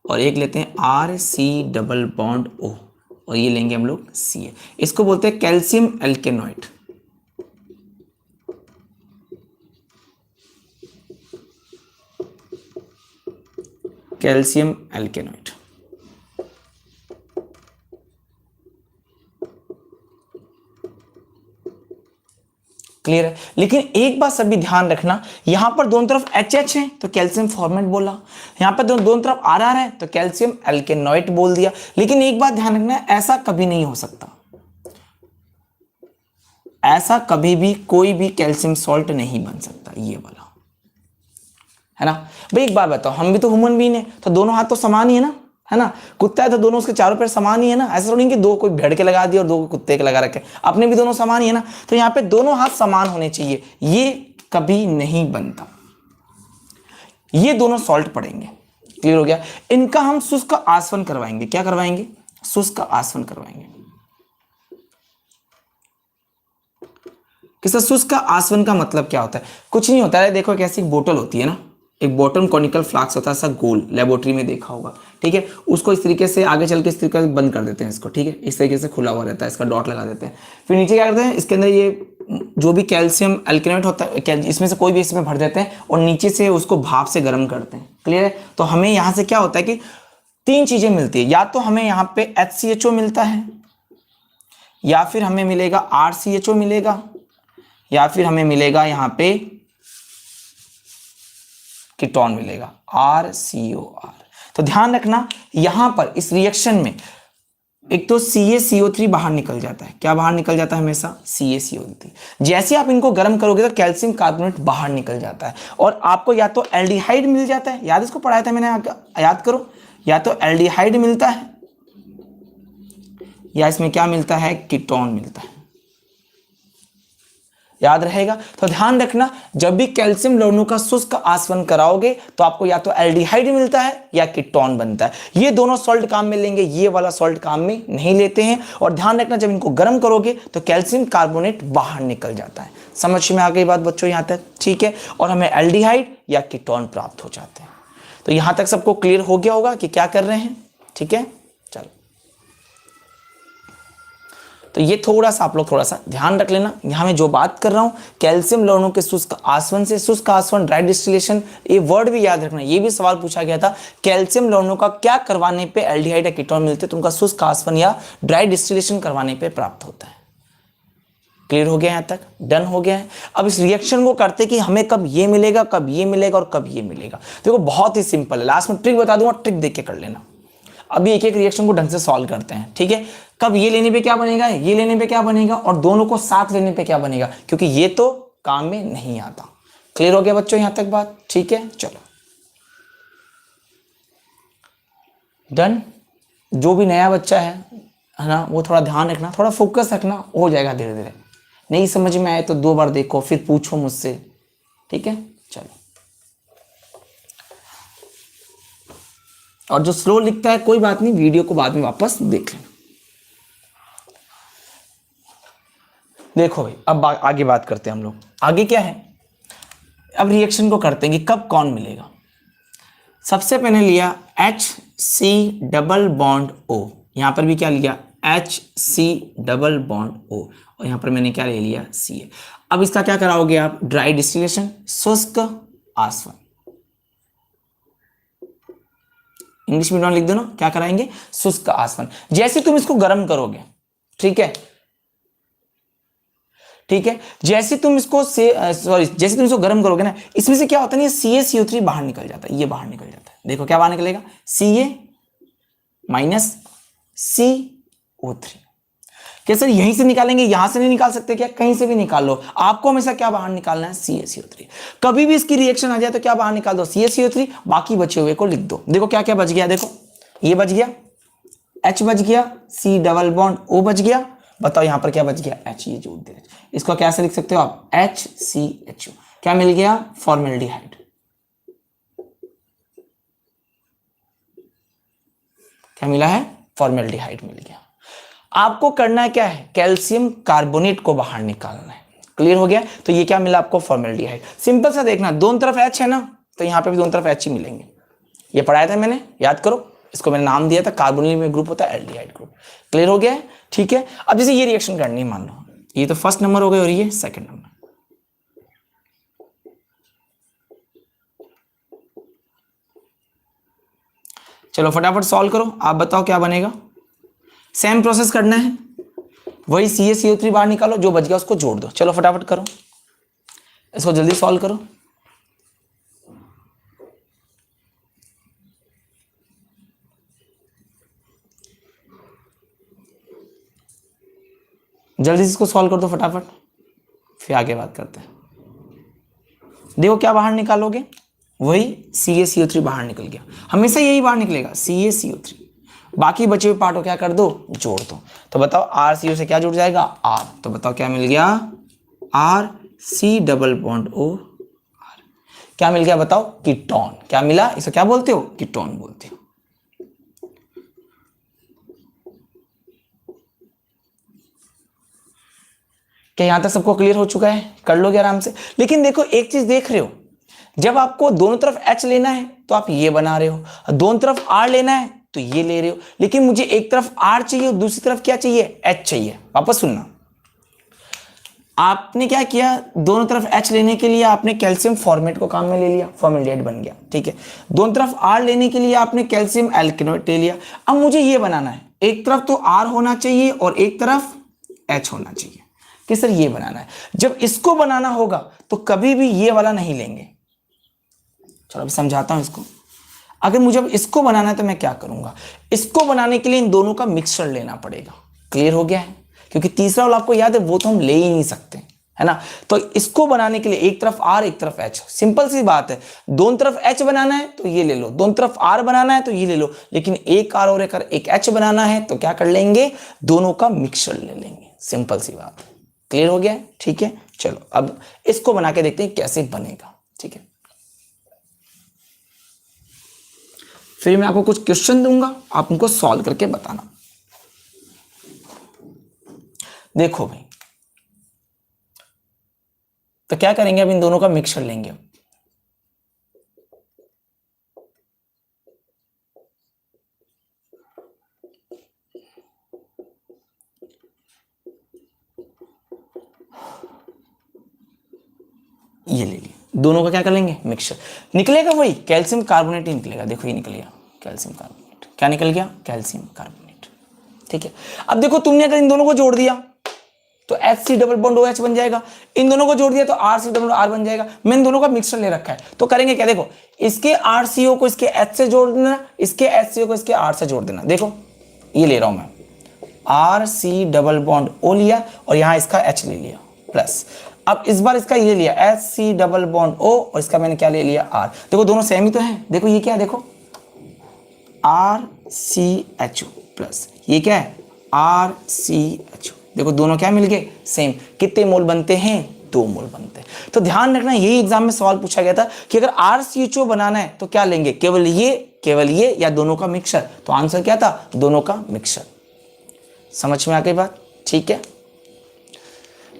और एक लेते हैं R C double bond O, और ये लेंगे हम लोग सी। इसको बोलते हैं calcium alkanoid. Calcium alkanoid. Clear है। लेकिन एक बात सभी ध्यान रखना, यहां पर दोनों तरफ एच है तो कैल्शियम फॉर्मेट बोला, यहां पर दोनों तरफ आर है तो कैल्शियम एल्केनॉइड बोल दिया। लेकिन एक बात ध्यान रखना, ऐसा कभी नहीं हो सकता, ऐसा कभी भी कोई भी कैल्शियम सॉल्ट नहीं बन सकता, ये वाला है ना भाई। एक बात बताओ, हम भी तो ह्यूमन बीइंग है, तो दोनों हाथ तो समान ही है ना। कुत्ता है तो दोनों उसके चारों पैर समान ही है ना। ऐसा नहीं कि दो कोई भेड़ के लगा दिया और दो कुत्ते के लगा रखे, अपने भी दोनों समान ही है ना। तो यहाँ पे दोनों हाथ समान होने चाहिए, ये कभी नहीं बनता। ये दोनों सॉल्ट पड़ेंगे। क्लियर हो गया। इनका हम शुष्क आसवन करवाएंगे। क्या करवाएंगे? शुष्क आसवन करवाएंगे। किस शुष्क आसवन का मतलब क्या होता है? कुछ नहीं होता है, देखो एक ऐसी बोतल होती है ना, एक बॉटम कॉनिकल फ्लास्क होता है ऐसा गोल, लेबोरेटरी में देखा होगा, ठीक है। उसको इस तरीके से आगे चल के इस तरीके से बंद कर देते हैं इसको, ठीक है। इस तरीके से खुला हुआ रहता है, इसका डॉट लगा देते हैं। फिर नीचे क्या करते हैं, इसके अंदर ये जो भी कैल्शियम एल्केनॉइड होता है, इसमें से कोई भी इसमें भर देते हैं और नीचे से उसको भाप से गर्म करते हैं। क्लियर है। तो हमें यहाँ से क्या होता है कि तीन चीजें मिलती है, या तो हमें यहाँ पे HCHO मिलता है, या फिर हमें मिलेगा RCHO मिलेगा, या फिर हमें मिलेगा यहाँ पे कीटोन मिलेगा RCOR। तो ध्यान रखना यहां पर इस रिएक्शन में एक तो CaCO3 बाहर निकल जाता है। क्या बाहर निकल जाता है? हमेशा CaCO3। जैसे आप इनको गर्म करोगे तो कैल्शियम कार्बोनेट बाहर निकल जाता है और आपको या तो एल्डिहाइड मिल जाता है, याद इसको पढ़ाया था मैंने, याद करो, या तो एल्डिहाइड मिलता है या इसमें क्या मिलता है? कीटोन मिलता है। याद रहेगा। तो ध्यान रखना, जब भी कैल्शियम लवणों का शुष्क आसवन कराओगे तो आपको या तो एल्डिहाइड मिलता है या कीटोन बनता है। ये दोनों सॉल्ट काम में लेंगे, ये वाला सॉल्ट काम में नहीं लेते हैं। और ध्यान रखना, जब इनको गर्म करोगे तो कैल्शियम कार्बोनेट बाहर निकल जाता है। समझ में आ गई बात बच्चों यहां तक? ठीक है। और हमें एल्डिहाइड या कीटोन प्राप्त हो जाते हैं। तो यहां तक सबको क्लियर हो गया होगा कि क्या कर रहे हैं? ठीक है, चलो। तो ये थोड़ा सा आप लोग थोड़ा सा ध्यान रख लेना। यहां मैं जो बात कर रहा हूं कैल्शियम लवणों के शुष्क आसवन से, शुष्क आसवन ड्राई डिस्टिलेशन, ये वर्ड भी याद रखना। ये भी सवाल पूछा गया था, कैल्शियम लवणों का क्या करवाने पे एल्डिहाइड या कीटोन मिलते, तो उनका शुष्क आसवन या ड्राई डिस्टिलेशन करवाने पे प्राप्त होता है। क्लियर हो गया? यहां तक डन हो गया है। अब इस रिएक्शन को करते कि हमें कब ये मिलेगा, कब ये मिलेगा और कब ये मिलेगा। देखो बहुत ही सिंपल है, लास्ट में ट्रिक बता दूंगा, ट्रिक देख के कर लेना। अभी एक एक रिएक्शन को ढंग से सॉल्व करते हैं, ठीक है। कब ये लेने पे क्या बनेगा, ये लेने पे क्या बनेगा, और दोनों को साथ लेने पे क्या बनेगा, क्योंकि ये तो काम में नहीं आता। क्लियर हो गया बच्चों यहां तक बात? ठीक है, चलो डन। जो भी नया बच्चा है ना, वो थोड़ा ध्यान रखना, थोड़ा फोकस रखना, हो जाएगा धीरे धीरे। नहीं समझ में आए तो दो बार देखो, फिर पूछो मुझसे, ठीक है। चलो, और जो स्लो लिखता है कोई बात नहीं, वीडियो को बाद में वापस देख लेना। देखो भाई, अब आगे बात करते हैं हम लोग। आगे क्या है, अब रिएक्शन को करते हैं कि कब कौन मिलेगा। सबसे पहले लिया HC डबल बॉन्ड O, यहां पर भी क्या लिया HC डबल बॉन्ड O, और यहां पर मैंने क्या ले लिया Ca। अब इसका क्या कराओगे आप? ड्राई डिस्टिलेशन, शुष्क आसवन। इंग्लिश में लिख दो ना, क्या कराएंगे? शुष्क आसवन। जैसे तुम इसको गर्म करोगे, ठीक है, ठीक है, जैसे तुम इसको जैसे तुम इसको गर्म करोगे ना, इसमें से क्या होता है ना, CaCO3 बाहर निकल जाता है, ये बाहर निकल जाता है। देखो क्या बाहर निकलेगा, Ca माइनस CO3। क्या सर यहीं से निकालेंगे? यहां से नहीं निकाल सकते क्या? कहीं से भी निकाल लो, आपको हमेशा क्या बाहर निकालना है? CaCO3। कभी भी इसकी रिएक्शन आ जाए तो क्या बाहर निकाल दो? CaCO3। बाकी बचे हुए को लिख दो। देखो क्या क्या बच गया, देखो ये बच गया, H बच गया, C डबल बॉन्ड O बच गया। बताओ यहां पर क्या बच गया? H। ये जो दे, इसको कैसे लिख सकते हो आप? HCHO। क्या मिल गया? फॉर्मेल्डिहाइड। क्या मिला है? फॉर्मेल्डिहाइड मिल गया। आपको करना है क्या है? कैल्शियम कार्बोनेट को बाहर निकालना है। क्लियर हो गया? तो ये क्या मिला आपको? फॉर्मेल्डिहाइड। सिंपल सा देखना, दोनों तरफ H है ना, तो यहाँ पे भी दोनों तरफ H ही मिलेंगे। ये पढ़ाया था मैंने, याद करो। इसको मैंने नाम दिया था, कार्बोनिल में ग्रुप होता है एल्डिहाइड ग्रुप। क्लियर हो गया है? ठीक है। अब जैसे ये रिएक्शन करनी है, मान लो ये तो फर्स्ट नंबर हो गया और ये सेकंड नंबर। चलो फटाफट सॉल्व करो, आप बताओ क्या बनेगा। सेम प्रोसेस करना है, वही CaCO3 बाहर निकालो, जो बच गया उसको जोड़ दो। चलो फटाफट करो, इसको जल्दी सॉल्व करो। जल्दी से इसको सॉल्व कर दो फटाफट, फिर आगे बात करते हैं। देखो क्या बाहर निकालोगे, वही CaCO3 बाहर निकल गया, हमेशा यही बाहर निकलेगा CaCO3। बाकी बचे हुए पार्ट को क्या कर दो? जोड़ दो। तो बताओ RCO से क्या जुड़ जाएगा? R। तो बताओ क्या मिल गया? RC double bond O R। क्या मिल गया बताओ? कीटोन। क्या मिला? इसे क्या बोलते हो? कीटोन बोलते हो। क्या यहां तक सबको क्लियर हो चुका है? कर लोगे आराम से। लेकिन देखो एक चीज देख रहे हो, जब आपको दोनों तरफ H लेना है तो आप ये बना रहे हो, दोनों तरफ R लेना है तो ये ले रहे हो, लेकिन मुझे एक तरफ R चाहिए और दूसरी तरफ क्या चाहिए? H चाहिए। वापस सुनना, आपने क्या किया, दोनों तरफ H लेने के लिए आपने कैल्शियम फॉर्मेट को काम में ले लिया, फॉर्मेल्डिहाइड बन गया। ठीक है। दोनों तरफ R लेने के लिए आपने कैल्शियम एल्केनोएट ले लिया। अब मुझे ये बनाना है, एक तरफ तो R होना चाहिए और एक तरफ H होना चाहिए। कि सर ये बनाना है, जब इसको बनाना होगा तो कभी भी ये वाला नहीं लेंगे। चलो अब समझाता हूं इसको। अगर मुझे अब इसको बनाना है तो मैं क्या करूंगा, इसको बनाने के लिए इन दोनों का मिक्सचर लेना पड़ेगा। क्लियर हो गया है? क्योंकि तीसरा वाला आपको याद है, वो तो हम ले ही नहीं सकते, है ना। तो इसको बनाने के लिए एक तरफ R एक तरफ H, सिंपल सी बात है। दोनों तरफ H बनाना है तो ये ले लो, दोनों तरफ R बनाना है तो ये ले लो, लेकिन एक R और एक H बनाना है तो क्या कर लेंगे? दोनों का मिक्सचर ले लेंगे। सिंपल सी बात है। क्लियर हो गया? ठीक है। चलो अब इसको बना के देखते हैं कैसे बनेगा। ठीक है, फिर मैं आपको कुछ क्वेश्चन दूंगा, आप उनको सॉल्व करके बताना। देखो भाई, तो क्या करेंगे, अब इन दोनों का मिक्सचर लेंगे। ये ले लिए, दोनों का क्या कर लेंगे? मिक्सचर। निकलेगा वही कैल्शियम कार्बोनेट ही निकलेगा। देखो ये निकल गया कैल्शियम कार्बोनेट। क्या निकल गया? Calcium carbonate. ठीक है। अब देखो तुमने अगर इन दोनों को जोड़ दिया तो HC डबल बॉन्ड OH बन जाएगा, इन दोनों को जोड़ दिया तो RC डबल R बन जाएगा। मैंने दोनों का मिक्सचर ले रखा है, तो करेंगे क्या, देखो इसके RCO को इसके H से जोड़ देना, इसके HCO को इसके R से जोड़ देना। देखो ये ले रहा हूं मैं, RC डबल बॉन्ड O लिया और यहां इसका H ले लिया प्लस। अब इस बार इसका ये लिया HC डबल बॉन्ड O और इसका मैंने क्या ले लिया? R। देखो दोनों सेम ही तो हैं। देखो ये क्या है, देखो RCHO प्लस ये क्या है? RCHO। देखो दोनों क्या मिल गए? सेम। कितने मोल बनते हैं? 2 मोल बनते हैं। तो ध्यान रखना, यही एग्जाम में सवाल पूछा गया था कि अगर RCHO बनाना है तो क्या लेंगे, केवल ये या दोनों का मिक्सचर? तो आंसर क्या था? दोनों का मिक्सचर। समझ में आ गई बात? ठीक है।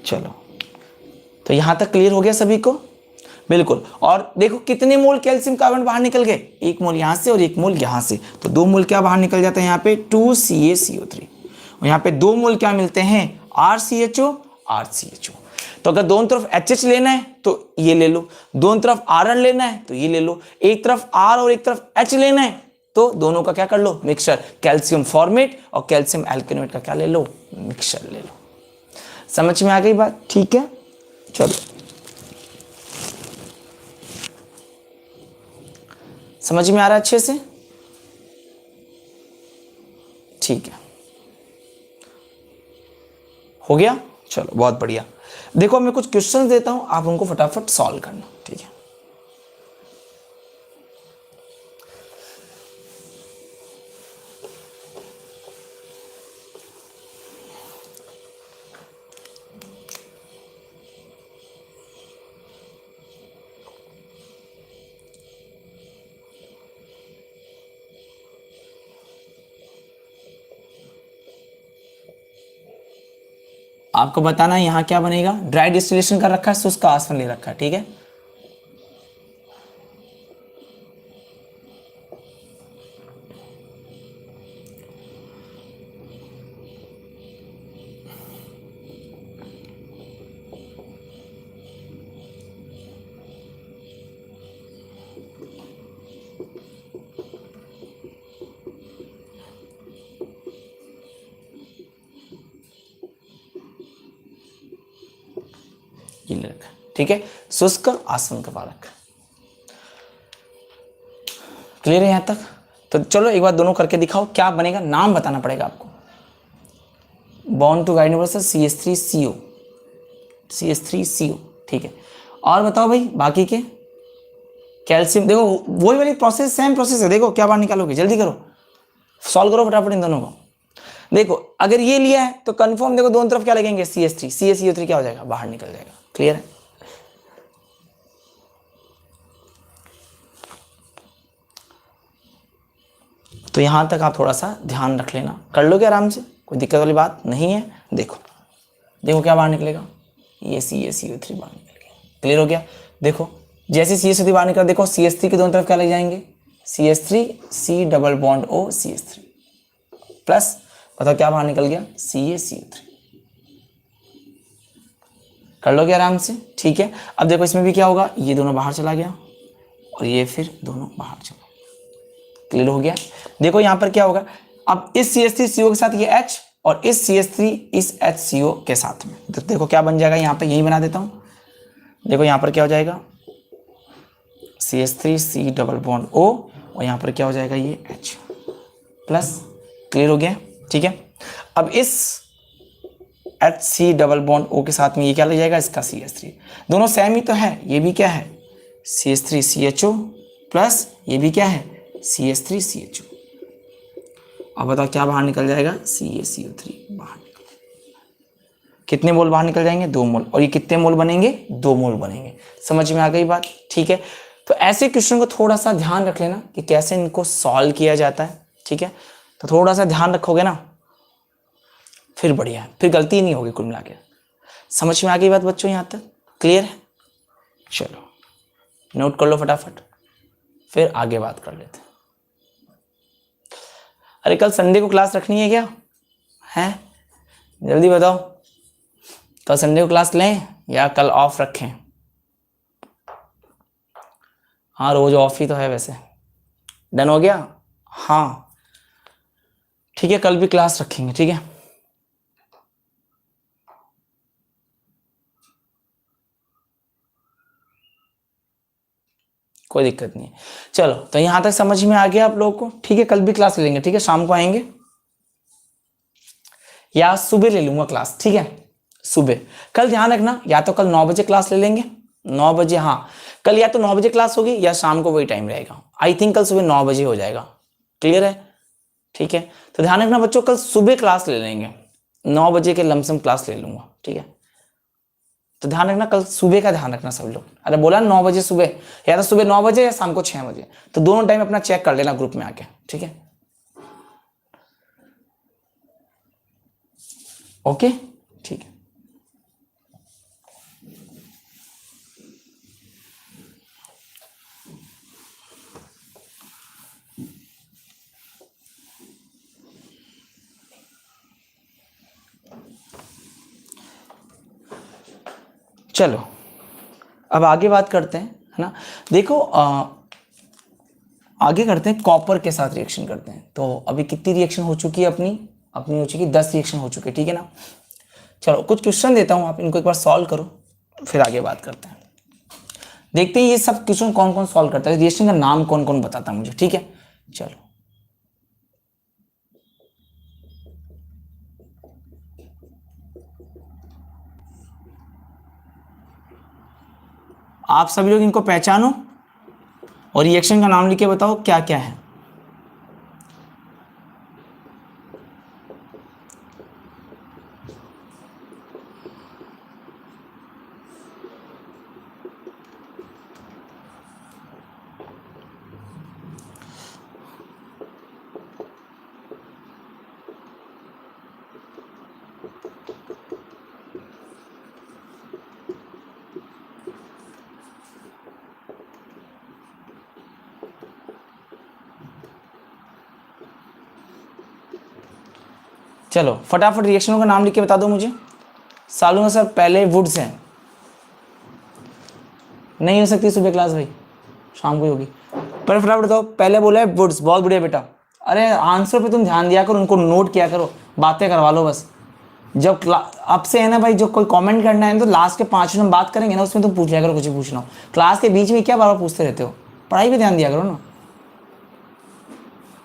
चलो तो यहां तक क्लियर हो गया सभी को? बिल्कुल। और देखो कितने मोल कैल्शियम कार्बोनेट बाहर निकल गए? 1 मोल यहां से और 1 मोल यहां से, तो 2 मोल क्या बाहर निकल जाता है यहाँ पे? 2CaCO3। और यहाँ पे 2 मोल क्या मिलते हैं? RCHO। तो अगर दोनों तरफ HH लेना है तो ये ले लो, दोनों तरफ RN लेना है तो ये ले लो, एक तरफ R और एक तरफ H लेना है तो दोनों का क्या कर लो? मिक्सचर। कैल्शियम फॉर्मेट और कैल्शियम एल्केनोएट का क्या ले लो? मिक्सचर ले लो। समझ में आ गई बात? ठीक है। चलो समझ में आ रहा है अच्छे से? ठीक है, हो गया। चलो बहुत बढ़िया। देखो मैं कुछ क्वेश्चंस देता हूं, आप उनको फटाफट सॉल्व करना। ठीक है, आपको बताना है यहाँ क्या बनेगा, ड्राई डिस्टिलेशन कर रखा है, शुष्क आसवन ले रखा है, ठीक है। ये ले रखा है, ठीक है, शुष्क आसवन का पालक। क्लियर है यहां तक? तो चलो एक बार दोनों करके दिखाओ, क्या बनेगा, नाम बताना पड़ेगा आपको। Bond to guide universal CH3CO, CH3CO, ठीक है। और बताओ भाई बाकी के, कैल्शियम, देखो वही वाली प्रोसेस, सेम प्रोसेस है, देखो क्या बाहर निकालोगे, जल्दी करो, सॉल्व करो फटाफट इन दोनों को। देखो अगर ये लिया है तो कंफर्म, देखो दोनों तरफ क्या लगेंगे, CH3, CaCO3 क्या हो जाएगा, बाहर निकल जाएगा। क्लियर है? तो यहां तक आप थोड़ा सा ध्यान रख लेना, कर लोगे आराम से, कोई दिक्कत वाली बात नहीं है। देखो देखो क्या बाहर निकलेगा, ये CaCO3 बाहर निकल गया। क्लियर हो गया? देखो जैसे CH3 बाहर निकला, देखो CH3 के दोनों तरफ क्या लग जाएंगे, CH3 C double bond O CH3 plus, बताओ क्या बाहर निकल गया, CaCO3। कर लोगे आराम से, ठीक है। अब देखो इसमें भी क्या होगा, ये दोनों बाहर चला गया और ये फिर दोनों बाहर चला। क्लियर हो गया? देखो यहां पर क्या होगा, अब इस CH3CO के साथ ये H और इस CH3 इस HCO के साथ में, तो देखो क्या बन जाएगा, यहां पर यही बना देता हूं। देखो यहां पर क्या हो जाएगा, CH3 C double bond O और यहां पर क्या हो जाएगा, ये H प्लस। क्लियर हो गया? ठीक है। अब इस HC डबल बॉन्ड O के साथ में ये क्या लग जाएगा, इसका CH3, दोनों सेम ही तो है, ये भी क्या है CH3 CHO प्लस ये भी क्या है CH3 CHO। अब बताओ क्या बाहर निकल जाएगा, CaCO3 बाहर निकल जाएगा। कितने मोल बाहर निकल जाएंगे, 2 मोल, और ये कितने मोल बनेंगे, 2 मोल बनेंगे। समझ में आ गई बात? ठीक है। तो ऐसे क्वेश्चन को थोड़ा सा ध्यान रख लेना कि कैसे इनको सॉल्व किया जाता है, ठीक है। तो थोड़ा सा ध्यान रखोगे ना, फिर बढ़िया है, फिर गलती नहीं होगी कुल मिला के। समझ में आ गई बात बच्चों यहां तक? क्लियर है? चलो नोट कर लो फटाफट, फिर आगे बात कर लेते हैं। अरे कल संडे को क्लास रखनी है क्या, है? जल्दी बताओ, कल संडे को क्लास लें या कल ऑफ रखें? हाँ रोज ऑफ ही तो है वैसे। डन हो गया? हाँ ठीक है, कल भी क्लास रखेंगे, ठीक है। कोई दिक्कत नहीं है। चलो तो यहां तक समझ में आ गया आप लोगों को, ठीक है। कल भी क्लास ले लेंगे, ठीक है, शाम को आएंगे या सुबह ले लूंगा क्लास, ठीक है। सुबह कल ध्यान रखना, या तो कल 9 बजे क्लास ले लेंगे, 9 बजे, हाँ कल या तो 9 बजे क्लास होगी या शाम को वही टाइम रहेगा। आई थिंक कल सुबह 9 बजे हो जाएगा। क्लियर है? ठीक है। तो ध्यान रखना बच्चों, कल सुबह क्लास ले लेंगे, 9 बजे के लमसम क्लास ले लूंगा, ठीक है। तो ध्यान रखना, कल सुबह का ध्यान रखना सब लोग। अरे बोला 9 बजे सुबह, या तो सुबह 9 बजे या शाम को 6 बजे, तो दोनों टाइम अपना चेक कर लेना ग्रुप में आके, ठीक है। ओके ठीक है। चलो अब आगे बात करते हैं, है ना। देखो आगे करते हैं, कॉपर के साथ रिएक्शन करते हैं। तो अभी कितनी रिएक्शन हो चुकी है अपनी अपनी हो चुकी 10 रिएक्शन हो चुके, ठीक है ना। चलो कुछ क्वेश्चन देता हूं, आप इनको एक बार सॉल्व करो, फिर आगे बात करते हैं। देखते हैं ये सब क्वेश्चन कौन कौन सॉल्व करता है, रिएक्शन का नाम कौन कौन बताता है मुझे, ठीक है। चलो आप सभी लोग इनको पहचानो और रिएक्शन का नाम लिख के बताओ क्या क्या है। चलो फटाफट रिएक्शनों का नाम लिख के बता दो मुझे। सालूंगा सर पहले वुड्स हैं, नहीं हो सकती सुबह क्लास भाई, शाम को होगी। पर फटाफट बताओ, पहले बोला है वुड्स, बहुत बढ़िया बेटा। अरे आंसर पे तुम ध्यान दिया करो, उनको नोट किया करो, बातें करवा लो बस। जब अब से है ना भाई, जो कोई कमेंट करना है तो लास्ट के 5 मिनट बात करेंगे ना, उसमें तुम पूछ लिया करो, कुछ भी पूछना हो। क्लास के बीच में क्या बार बार पूछते रहते हो, पढ़ाई पे ध्यान दिया करो ना।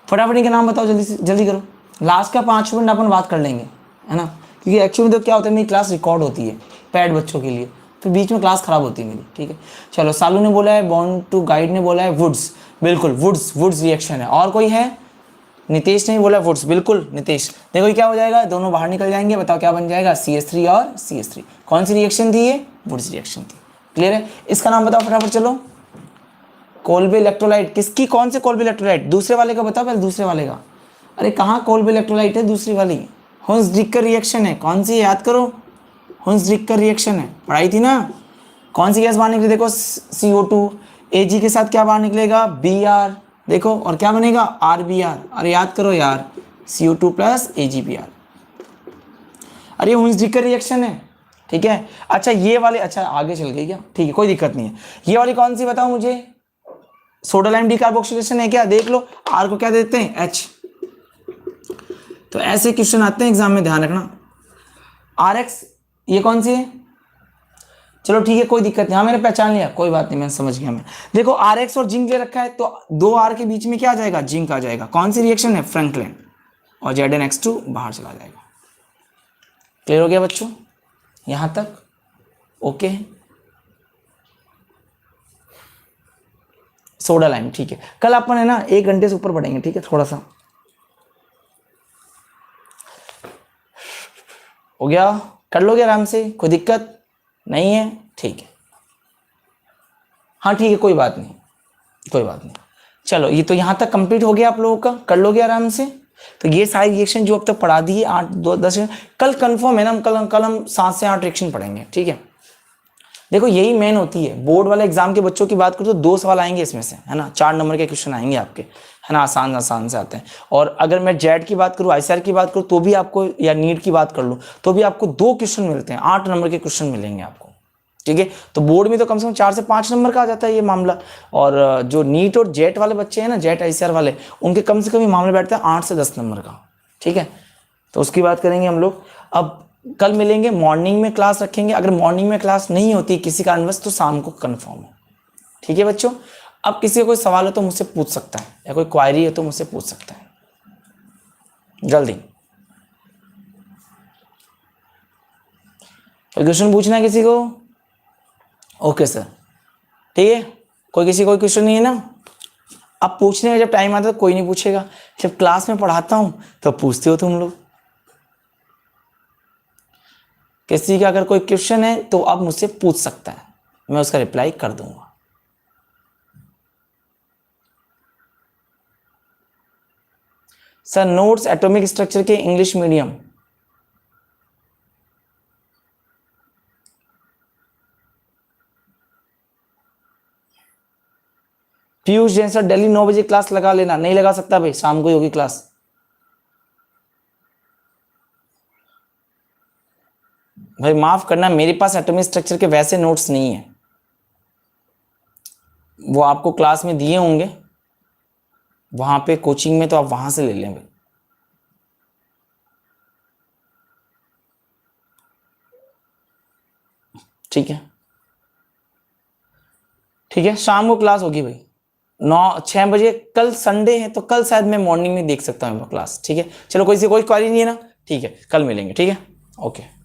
फटाफट इनके नाम बताओ, जल्दी से जल्दी करो। लास्ट का 5 मिनट अपन बात कर लेंगे, है ना, क्योंकि एक्चुअली तो क्या होता है, मेरी क्लास रिकॉर्ड होती है पैड बच्चों के लिए, फिर बीच में क्लास खराब होती है मेरी, ठीक है। चलो सालू ने बोला है, बॉन्ड टू गाइड ने बोला है वुड्स, बिल्कुल वुड्स, वुड्स रिएक्शन है। और कोई है? नितेश ने बोला वुड्स, बिल्कुल नितेश। देखो ये क्या हो जाएगा, दोनों बाहर निकल जाएंगे, बताओ क्या बन जाएगा, CH3 और CH3। कौन सी रिएक्शन थी ये? वुड्स रिएक्शन थी। क्लियर है? इसका नाम बताओ फटाफट, चलो। कोल्बे इलेक्ट्रोलाइट, किसकी, कौन से कोल्बे इलेक्ट्रोलाइट? दूसरे वाले का बताओ पहले, दूसरे वाले का। अरे कहाँ कोल्बे इलेक्ट्रोलाइट है? दूसरी वाली हुंस-ड्रिकर रिएक्शन है। कौन सी है, याद करो, हुंस-ड्रिकर रिएक्शन है, पढ़ाई थी ना। कौन सी गैस बाहर निकली, देखो CO2, Ag के साथ क्या बाहर निकलेगा, Br, देखो, और क्या बनेगा, RBr। अरे याद करो यार, CO2 प्लस AgBr। अरे हुंस-ड्रिकर रिएक्शन है, ठीक है। अच्छा ये वाले, अच्छा आगे चल गई क्या, ठीक है कोई दिक्कत नहीं है। ये वाली कौन सी बताओ मुझे, सोडा लाइम डिकार्बोक्सिलेशन है क्या, देख लो। R को क्या देते हैं, H। तो ऐसे क्वेश्चन आते हैं एग्जाम में, ध्यान रखना। RX ये कौन सी है, चलो ठीक है कोई दिक्कत नहीं, हाँ मैंने पहचान लिया, कोई बात नहीं, मैं समझ गया। मैं देखो RX और जिंक ले रखा है, तो 2 R के बीच में क्या आ जाएगा, जिंक आ जाएगा। कौन सी रिएक्शन है, फ्रैंकलिन, और ZnX2 बाहर चला जाएगा। क्लियर हो गया बच्चों, यहां तक ओके। सोडा लाइम, ठीक है, कल अपन है ना 1 घंटे से ऊपर पढ़ेंगे, ठीक है, थोड़ा सा हो गया, कर लोगे आराम से, कोई दिक्कत नहीं है, ठीक है। हाँ ठीक है, कोई बात नहीं, कोई बात नहीं। चलो ये तो यहाँ तक कंप्लीट हो गया आप लोगों का, कर लोगे आराम से। तो ये सारी रिएक्शन जो अब तक पढ़ा दी है, 8-10, कल कंफर्म है ना, कल हम 7 से 8 रिएक्शन पढ़ेंगे, ठीक है। देखो यही मेन होती है, बोर्ड वाले एग्जाम के बच्चों की बात करो तो 2 सवाल आएंगे इसमें से, है ना, 4 नंबर के क्वेश्चन आएंगे आपके, है ना, आसान आसान से आते हैं। और अगर मैं जेड की बात करूँ, ICAR की बात करूँ तो भी आपको, या नीट की बात कर लूँ तो भी आपको 2 क्वेश्चन मिलते हैं, 8 नंबर के क्वेश्चन मिलेंगे आपको, ठीक है। तो बोर्ड में तो कम से कम 4 से 5 नंबर का आ जाता है ये मामला। और जो नीट और जेट वाले बच्चे हैं ना, जेट ICAR वाले, उनके कम से कम ये मामले बैठते हैं 8 से 10 नंबर का, ठीक है। तो उसकी बात करेंगे हम लोग। अब कल मिलेंगे, मॉर्निंग में क्लास रखेंगे, अगर मॉर्निंग में क्लास नहीं होती किसी कारणवश तो शाम को कंफर्म है, ठीक है बच्चों। अब किसी का कोई सवाल हो तो मुझसे पूछ सकता है, या कोई क्वायरी है तो मुझसे पूछ सकता है, जल्दी। कोई क्वेश्चन पूछना है किसी को? ओके सर, ठीक है, कोई किसी कोई क्वेश्चन नहीं है ना। अब पूछने का जब टाइम आता है तो कोई नहीं पूछेगा, जब क्लास में पढ़ाता हूं तो पूछते हो तुम लोग। किसी का अगर कोई क्वेश्चन है तो अब मुझसे पूछ सकता है, मैं उसका रिप्लाई कर दूंगा। सर नोट्स एटॉमिक स्ट्रक्चर के English medium, Piyush Jain sir Delhi 9 बजे क्लास लगा लेना। नहीं लगा सकता भाई, शाम को ही होगी क्लास। भाई माफ करना, मेरे पास एटॉमिक स्ट्रक्चर के वैसे नोट्स नहीं है, वो आपको क्लास में दिए होंगे वहां पे कोचिंग में, तो आप वहां से ले लें भाई। ठीक है, ठीक है, शाम को क्लास होगी भाई 6 बजे। कल संडे है तो कल शायद मैं मॉर्निंग में देख सकता हूँ क्लास, ठीक है। चलो कोई क्वारी नहीं है ना, ठीक है, कल मिलेंगे, ठीक है, ओके।